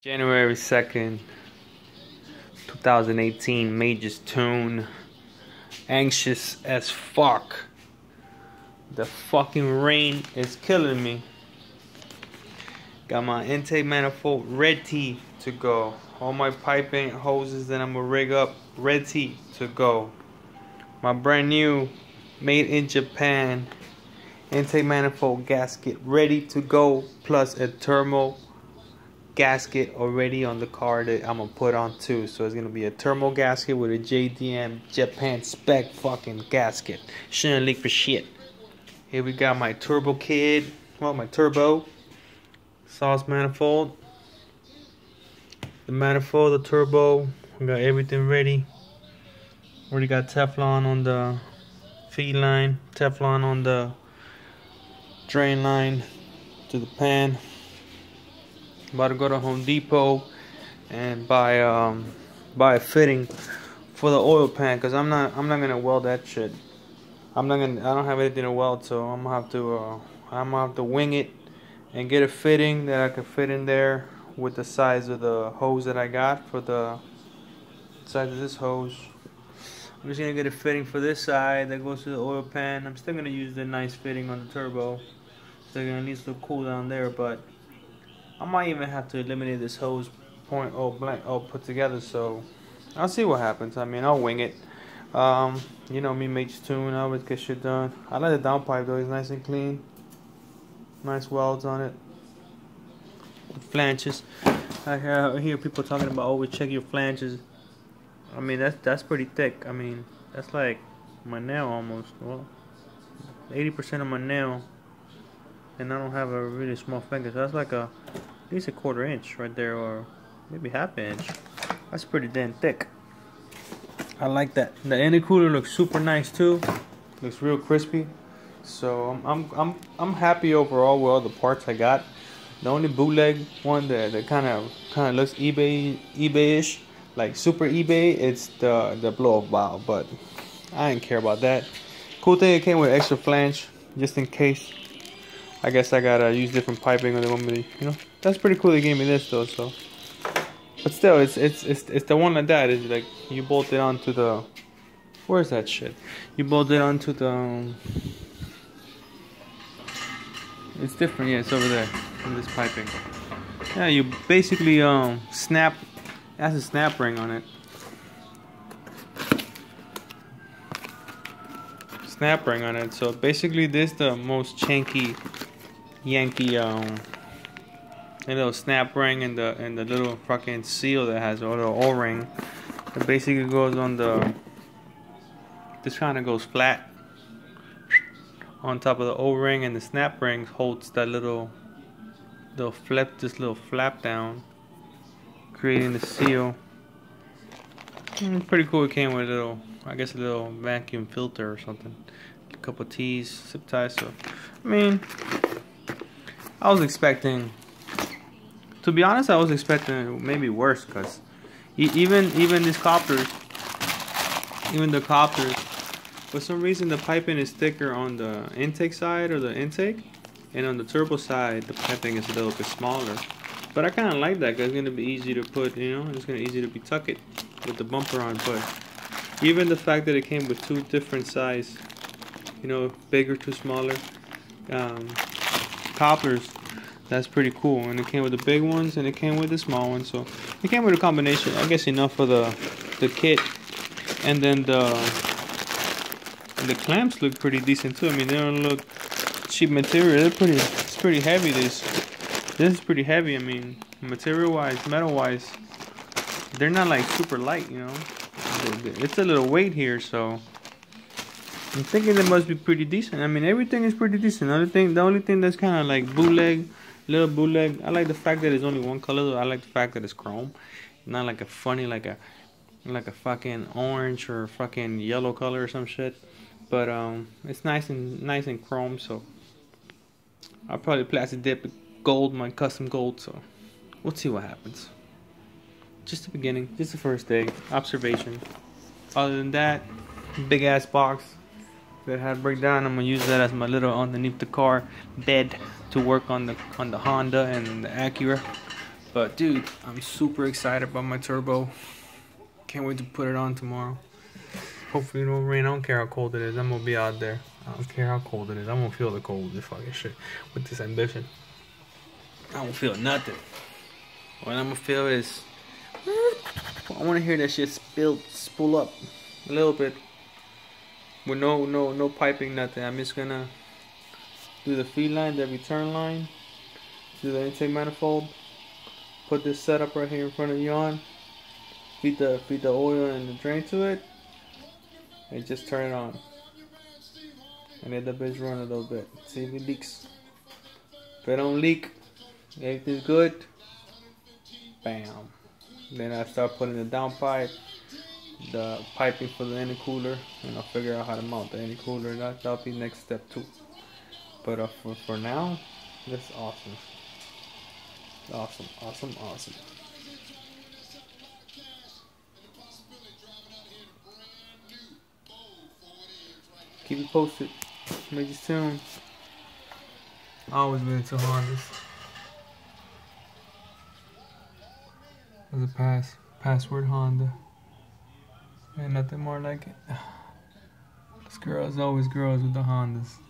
January 2nd, 2018, Major's tune. Anxious as fuck. The fucking rain is killing me. Got my intake manifold ready to go. All my piping hoses that I'm gonna rig up ready to go. My brand new, made in Japan intake manifold gasket ready to go, plus a thermal gasket already on the car that I'm gonna put on too. So it's gonna be a thermal gasket with a JDM Japan spec fucking gasket. Shouldn't leak for shit. Here we got my turbo kit. Well, my turbo sauce manifold. The manifold, the turbo. We got everything ready. Already got Teflon on the feed line, Teflon on the drain line to the pan. About to go to Home Depot and buy a fitting for the oil pan, cause I'm not gonna weld that shit. I don't have anything to weld, so I'm gonna have to wing it and get a fitting that I can fit in there with the size of the hose that I got for the size of this hose. I'm just gonna get a fitting for this side that goes to the oil pan. I'm still gonna use the nice fitting on the turbo. So it needs to cool down there, but I might even have to eliminate this hose put together, so I'll see what happens. I mean, I'll wing it. You know me, Major's tune, I always get shit done. I like the downpipe though, it's nice and clean. Nice welds on it. The flanges. I hear people talking about always check your flanges. I mean, that's pretty thick. I mean, that's like my nail almost. Well, 80% of my nail. And I don't have a really small finger, so that's like at least a 1/4 inch right there, or maybe 1/2 inch. That's pretty damn thick. I like that. The intercooler looks super nice too. Looks real crispy. So I'm happy overall with all the parts I got. The only bootleg one that kind of looks eBay-ish, like super eBay, it's the blow off valve, but I didn't care about that. Cool thing, it came with extra flange just in case. I guess I gotta use different piping, or they want me to, you know. That's pretty cool. They gave me this though, so. But still, it's the one like that. It's like you bolt it onto the. Where's that shit? You bolt it onto the. It's different. Yeah, it's over there in this piping. Yeah, you basically snap. It has a snap ring on it. Snap ring on it. So basically, this the most chunky Yankee little snap ring, and the little fucking seal that has a little O-ring. It basically goes on the. This kind of goes flat on top of the O-ring, and the snap ring holds that little flip, this little flap down, creating the seal. Pretty cool. It came with a little, I guess, a little vacuum filter or something. A couple T's, zip ties. So, I mean, I was expecting, to be honest, I was expecting maybe worse, because even these copters, even the copters, for some reason the piping is thicker on the intake side, or the intake, and on the turbo side the piping is a little bit smaller. But I kind of like that, because it's gonna be easy to put, you know, it's gonna be easy to be tuck it with the bumper on. But even the fact that it came with two different size, you know, bigger to smaller copters, that's pretty cool. And it came with the big ones and it came with the small ones, so it came with a combination, I guess, enough for the kit. And then the clamps look pretty decent too. I mean, they don't look cheap material. It's pretty heavy. This is pretty heavy. I mean, material wise, metal wise, they're not like super light, you know. It's a little weight here, so I'm thinking they must be pretty decent. I mean, everything is pretty decent. The only thing that's kind of like bootleg, little bootleg. I like the fact that it's only one color, though. I like the fact that it's chrome, not like a funny, like a fucking orange or fucking yellow color or some shit. But it's nice and chrome. So I'll probably plastic dip gold, my custom gold. So we'll see what happens. Just the beginning, just the first day observation. Other than that, big ass box that had breakdown. I'm gonna use that as my little underneath the car bed to work on the Honda and the Acura. But dude, I'm super excited about my turbo. Can't wait to put it on tomorrow. Hopefully it don't rain. I don't care how cold it is. I'm gonna be out there. I don't care how cold it is. I'm gonna feel the cold, this fucking shit. With this ambition, I won't feel nothing. What I'm gonna feel is, I wanna hear that shit spool up a little bit. With no piping, nothing. I'm just gonna do the feed line, the return line, do the intake manifold, put this setup right here in front of you on, feed the oil and the drain to it, and just turn it on. And let the bitch run a little bit. See if it leaks. If it don't leak, everything's good. Bam. Then I start putting the downpipe, the piping for the intercooler, and I'll figure out how to mount the intercooler. That'll be next step too. But for now, this is awesome. Awesome. Keep it posted. Make it soon. Always been into Hondas. There's a password Honda. Ain't nothing more like it. This girls always girls with the Hondas.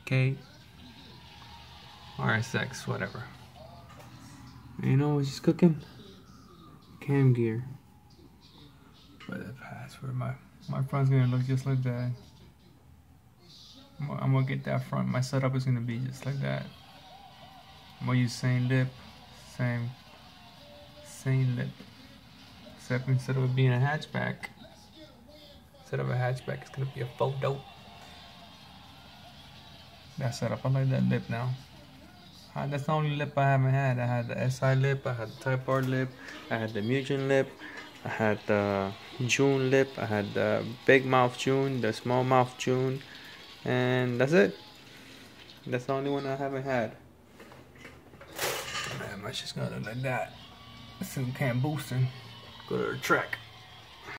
Okay. RSX, whatever. You know what she's cooking? Cam gear. But the password, my front's gonna look just like that. I'm gonna get that front. My setup is gonna be just like that. I'm gonna use same lip, same lip. Except instead of it being a hatchback, it's gonna be a photo. That setup, I like that lip now. That's the only lip I haven't had. I had the SI lip, I had the Type R lip, I had the Mugen lip, I had the June lip, I had the big mouth June, the small mouth June, and that's it. That's the only one I haven't had. Man, my shit's gonna look like that. Let's see if we can't boost and go to the track.